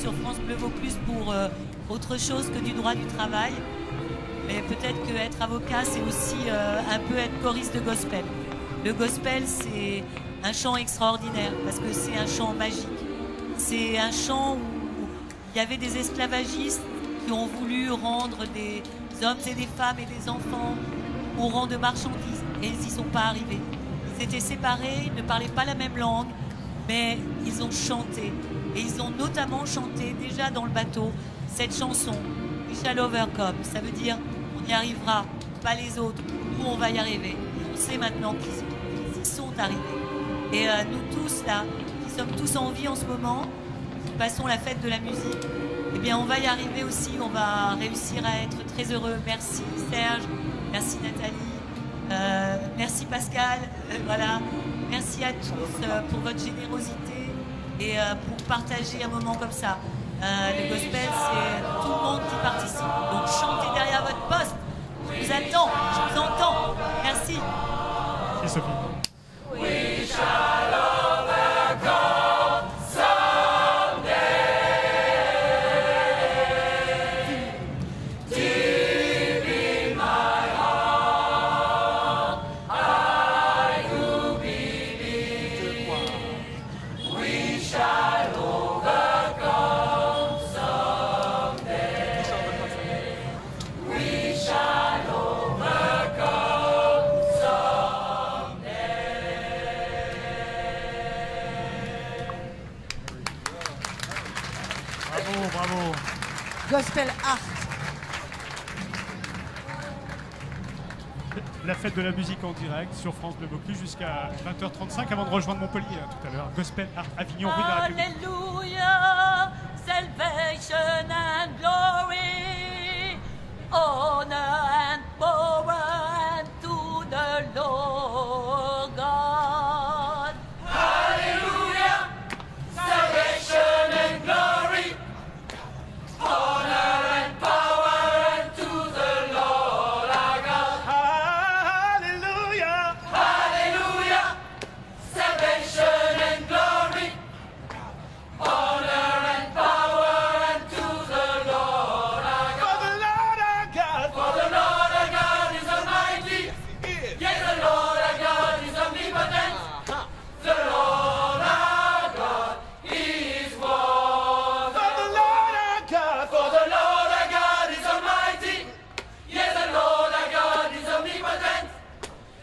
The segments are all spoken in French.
sur France Bleu Vaucluse pour autre chose que du droit du travail. Mais peut-être qu'être avocat, c'est aussi un peu être choriste de gospel. Le gospel, c'est un chant extraordinaire parce que c'est un chant magique. C'est un chant où il y avait des esclavagistes qui ont voulu rendre des hommes et des femmes et des enfants au rang de marchandises. Et ils n'y sont pas arrivés. Ils étaient séparés, ils ne parlaient pas la même langue, mais ils ont chanté. Et ils ont notamment chanté déjà dans le bateau cette chanson, We Shall Overcome. Ça veut dire on y arrivera, pas les autres, nous on va y arriver. Et on sait maintenant qu'ils y sont arrivés. Et nous tous là, qui sommes tous en vie en ce moment, qui passons la fête de la musique, eh bien on va y arriver aussi, on va réussir à être très heureux. Merci Serge, merci Nathalie, merci Pascal, voilà. Merci à tous pour votre générosité et pour partager un moment comme ça. Le gospel, c'est tout le monde qui participe. Donc chantez derrière votre poste. Je vous attends, je vous entends. Merci. Et Sophie. We shall overcome someday. Deep in my heart, I do believe we shall overcome someday. We shall overcome someday. Bravo, bravo. Gospel Art. La fête de la musique en direct sur France Bleu Vaucluse jusqu'à 20h35 avant de rejoindre Montpellier tout à l'heure. Gospel Art Avignon, rue de la République. Hallelujah, salvation and glory, honor and power to the Lord God. Hallelujah, salvation and glory, honor and power unto the Lord our God. Hallelujah. Hallelujah, salvation and glory, honor and power unto the Lord our God. For the Lord our God. For the Lord our God is almighty, yes, the Lord our God is omnipotent, the Lord our God is one. For the Lord our God. For the Lord our God is almighty, yes, the Lord our God is omnipotent,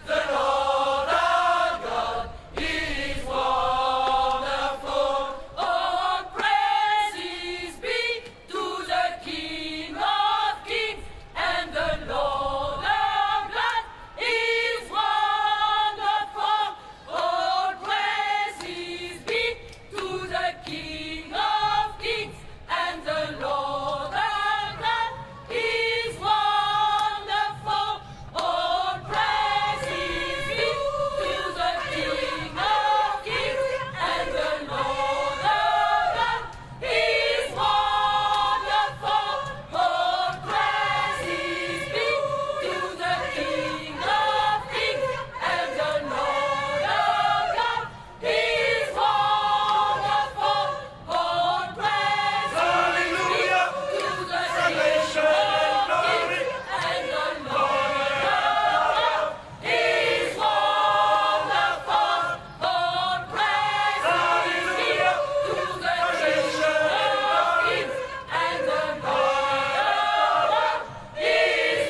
the Lord our God is wonderful. All praises be to the King of kings, and the Lord of lords is wonderful. All praises be to the King of kings, and the Lord of lords is wonderful. All praises be to the King of kings, and the Lord of lords is wonderful. All praises be to the King of kings, and the Lord of lords is wonderful. All praises Hallelujah. be to the King of kings, and the Lord of lords is wonderful. All praises be to the King of kings, and the Lord of lords is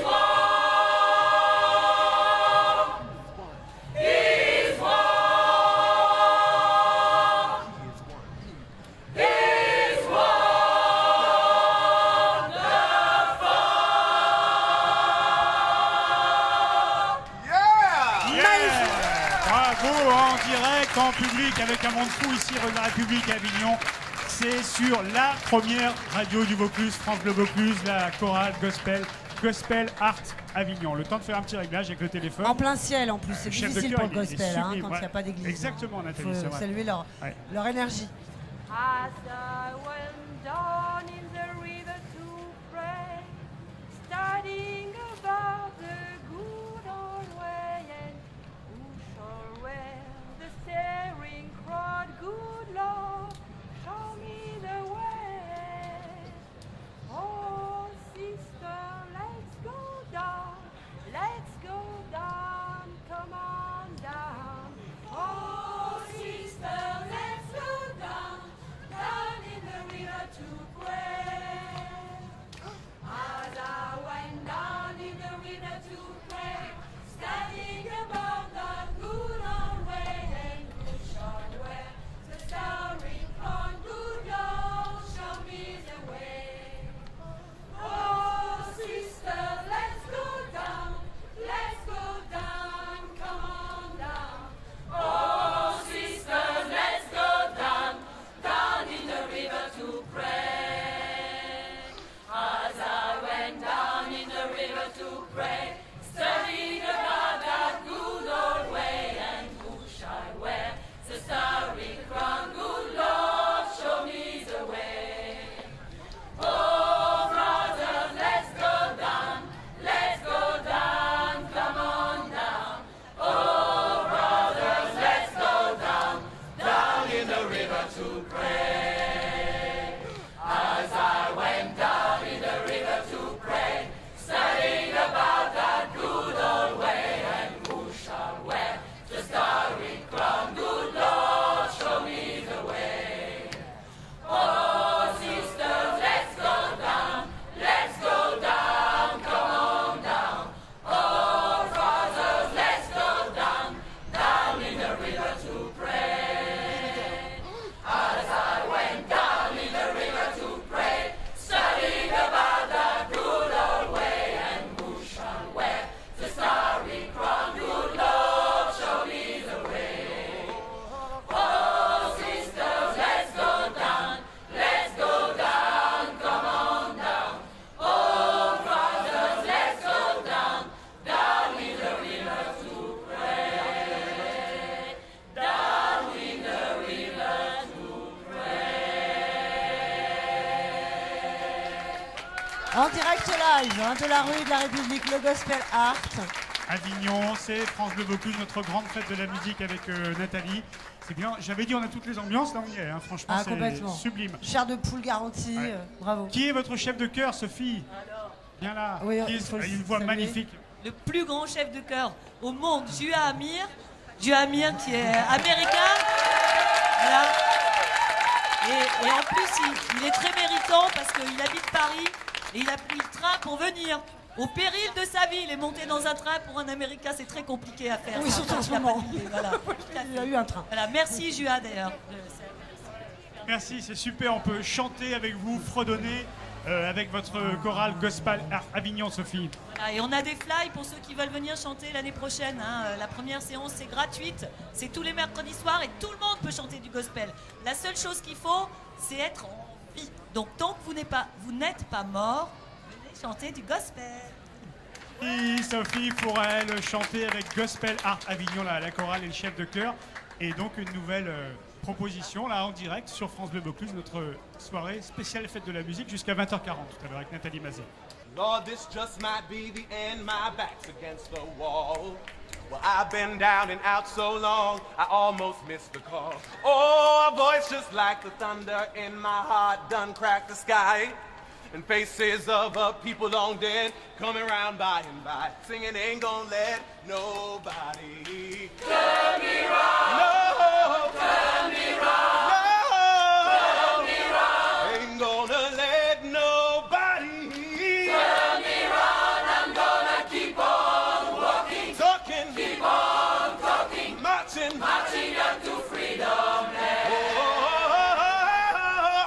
Bravo, en direct, en public, avec un monde fou ici, rue de la République à Avignon. C'est sur la première radio du Vaucluse, France Bleu Vaucluse, la chorale Gospel Art Avignon. Le temps de faire un petit réglage avec le téléphone. En plein ciel en plus, c'est chef de difficile chœur, pour le il est gospel sublime, quand il ouais. n'y a pas d'église. Exactement, Nathalie, Il c'est faut vrai. saluer leur, Ouais. leur énergie. As I went down in the river to pray, studying about the good old way, and who shall wear the staring crowd, good Lord, show me the way. En direct live de la rue de la République, le Gospel Art. Avignon, c'est France Bleu Vaucluse, notre grande fête de la musique avec Nathalie. C'est bien, j'avais dit on a toutes les ambiances, là on y est, hein. Franchement c'est sublime. Chair de poule garantie, Ouais. bravo. Qui est votre chef de chœur, Sophie? Bien là, Oui, qui il faut le a une voix saluer. magnifique. Le plus grand chef de chœur au monde, Jua Amir. Jua Amir qui est américain. Voilà. Et en plus, il est très méritant parce qu'il habite Paris et il a pris le train pour venir. Au péril de sa vie, il est monté dans un train. Pour un Américain, c'est très compliqué à faire. Oui, ça. surtout en ce Il a pas moment. d'idée, voilà. Il a eu un train. Voilà, merci Jua d'ailleurs. Merci, c'est super, on peut chanter avec vous, fredonner avec votre chorale Gospel Art Avignon, Sophie. Voilà, et on a des fly pour ceux qui veulent venir chanter l'année prochaine. Hein. La première séance, c'est gratuite. C'est tous les mercredis soirs et tout le monde peut chanter du gospel. La seule chose qu'il faut, c'est être en vie. Donc tant que vous n'êtes pas mort, venez chanter du gospel. Et Sophie pour elle chanter avec Gospel Art Avignon, la chorale et le chef de chœur. Et donc une nouvelle proposition là en direct sur France Bleu Vaucluse, notre soirée spéciale fête de la musique jusqu'à 20h40 tout à l'heure avec Nathalie Mazet. Lord, this just might be the end. My back's against the wall. Well, I've been down and out so long, I almost missed the call. Oh, a voice just like the thunder in my heart done cracked the sky. And faces of people long dead coming round by and by, singing ain't gonna let nobody turn me round. No, turn me round. No, turn me round. Ain't gonna let nobody turn me round. I'm gonna keep on walking, talking, keep on talking, marching, marching up to freedom.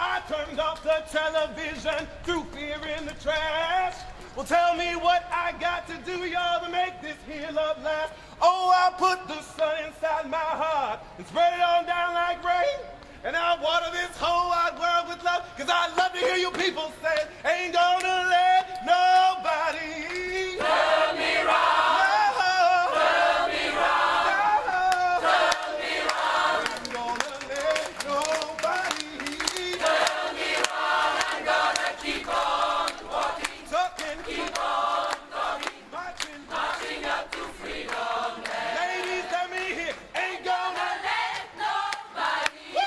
I turned off the television, threw fear in the trash. Well, tell me what I got to do, y'all, to make this here love last. Oh, I'll put the sun inside my heart and spread it on down like rain. And I'll water this whole wide world with love, cause I love to hear you people say, ain't gonna let nobody turn me round. No, turn me round. No, turn me round. Ain't gonna let nobody turn me round. I'm gonna keep on walking, talking, keep on talking, marching, marching up to freedom. Ladies, let me hear, ain't gonna let nobody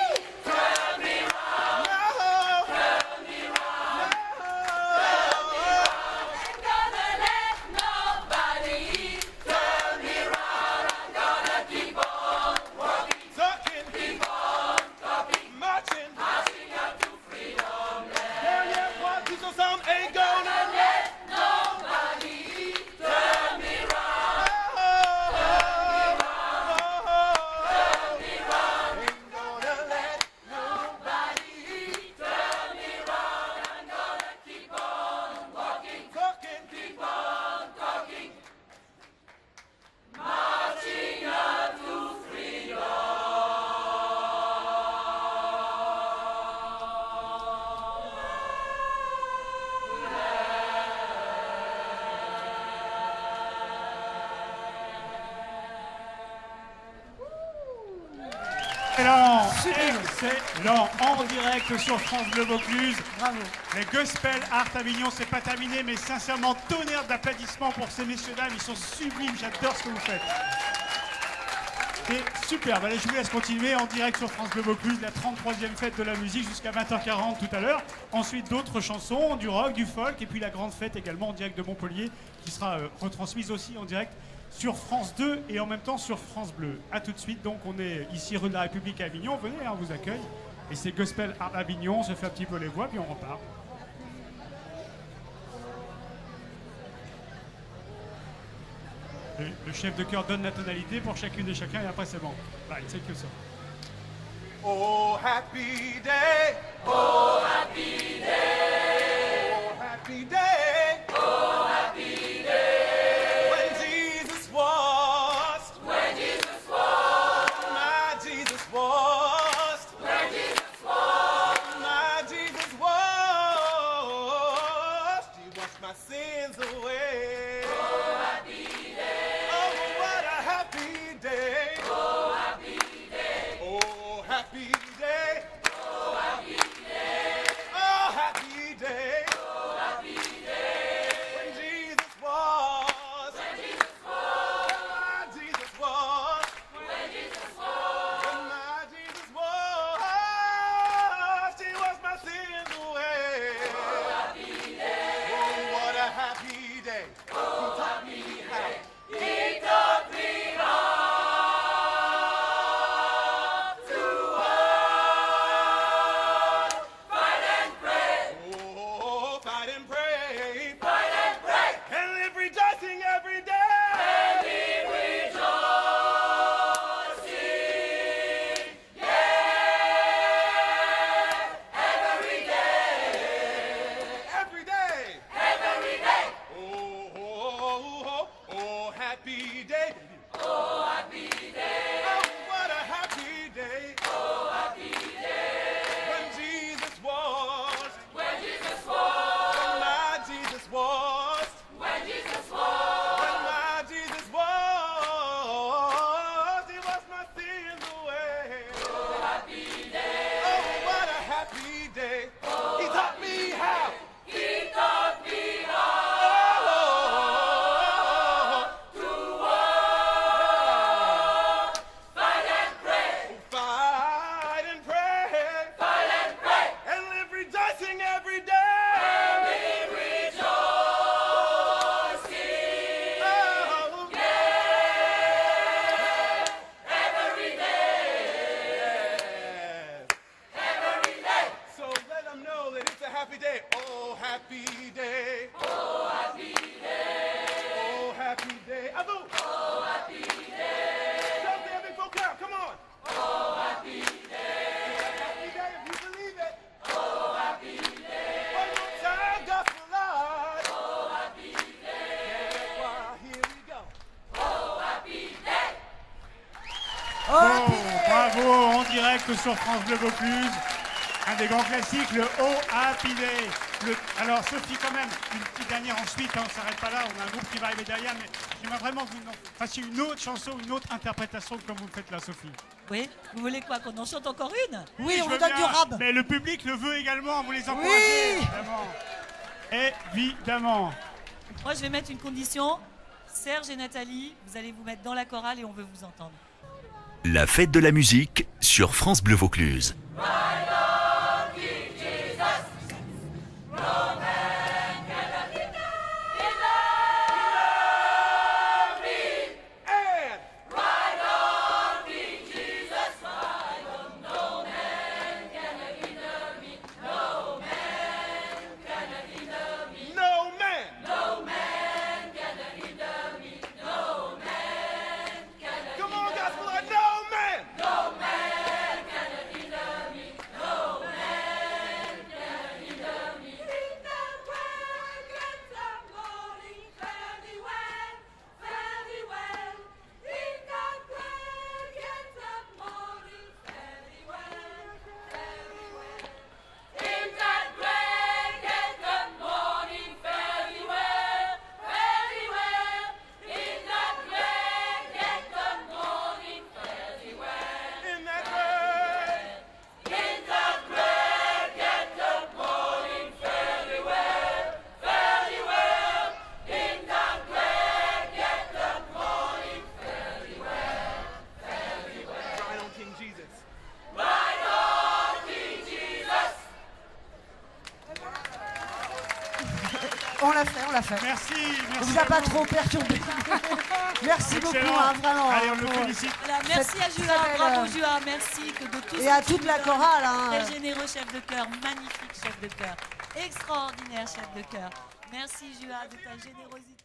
turn me round. No, turn me round. No, ain't gonna let nobody turn me round. I'm gonna keep on walking, talking, keep on talking, marching, marching up to freedom. Yeah, yeah, one piece of song ain't gonna let nobody turn me round. Turn me round. Ain't gonna let nobody turn me round. I'm gonna keep on walking, talking, keep on talking, marching up to Excellent, en direct sur France Bleu Vaucluse. Bravo. Les Gospel Art Avignon, c'est pas terminé, mais sincèrement, tonnerre d'applaudissements pour ces messieurs-dames, ils sont sublimes, j'adore ce que vous faites. C'est superbe, allez, je vous laisse continuer en direct sur France Bleu Vaucluse, la 33e fête de la musique jusqu'à 20h40 tout à l'heure. Ensuite, d'autres chansons, du rock, du folk, et puis la grande fête également en direct de Montpellier, qui sera retransmise aussi en direct sur France 2 et en même temps sur France Bleu. A tout de suite, donc on est ici rue de la République à Avignon, venez, on vous accueille. Et c'est Gospel Art Avignon, on se fait un petit peu les voix, puis on repart. Le chef de chœur donne la tonalité pour chacune et chacun et après c'est bon. Là, il sait que ça. Oh, happy day. Oh, happy day. Oh, happy day. Oh, happy day. When Jesus washed. When Jesus washed. My Jesus washed. When Jesus washed. My Jesus washed. He washed my sins away. Oh, happy day. Oh, what a happy day. Oh, happy day. Oh, happy day. Oh, happy day. Oh, every day. And we rejoicing. Oh, Every day. yes. Every day. So let them know that it's a happy day. Oh, happy day. Oh, happy day. Oh, happy day. Abu. Oh, happy day. Jump there, big folk crowd. Come on. Oh, happy day. Happy day if you believe it. Oh, happy day. One more time, gospel live. Oh, happy day. Yeah, well, here we go. Oh, happy day. Oh, Oh, happy day. bravo, en direct sur France Bleu Vaucluse. Un des grands classiques, le Oh Happy Day. Alors Sophie, quand même, une petite dernière ensuite, on ne s'arrête pas là, on a un groupe qui va arriver derrière, mais j'aimerais vraiment que vous fassiez une autre chanson, une autre interprétation comme vous le faites là, Sophie. Oui, vous voulez quoi, qu'on en chante encore une? Oui, je on veux vous donne du bien, rab. Mais le public le veut également, vous les encouragez, Oui. évidemment. Évidemment. Moi, je vais mettre une condition. Serge et Nathalie, vous allez vous mettre dans la chorale et on veut vous entendre. La fête de la musique sur France Bleu Vaucluse. And no man. Come on, gospel light. No man. In that way. Right on King Jesus. On l'a fait, on l'a fait. Merci, On merci. vous a à pas vous. trop perturbé. Merci beaucoup, Excellent. hein, vraiment. Allez, hein, on le pour- félicite. Voilà, merci Cette à Juha, très belle, bravo Juha, merci de tout Et ce à que toute tu la nous donnes. chorale. Hein. Très généreux chef de chœur, magnifique chef de chœur, extraordinaire chef de chœur. Merci Juha de ta générosité.